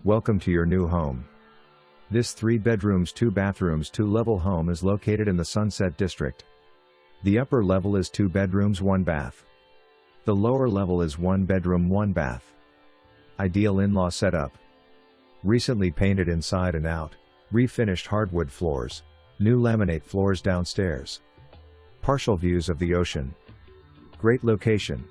Welcome to your new home. This 3 bedrooms 2 bathrooms 2-level home is located in the Sunset District. The upper level is 2 bedrooms 1 bath. The lower level is 1 bedroom 1 bath. Ideal in-law setup. Recently painted inside and out, refinished hardwood floors, new laminate floors downstairs. Partial views of the ocean. Great location.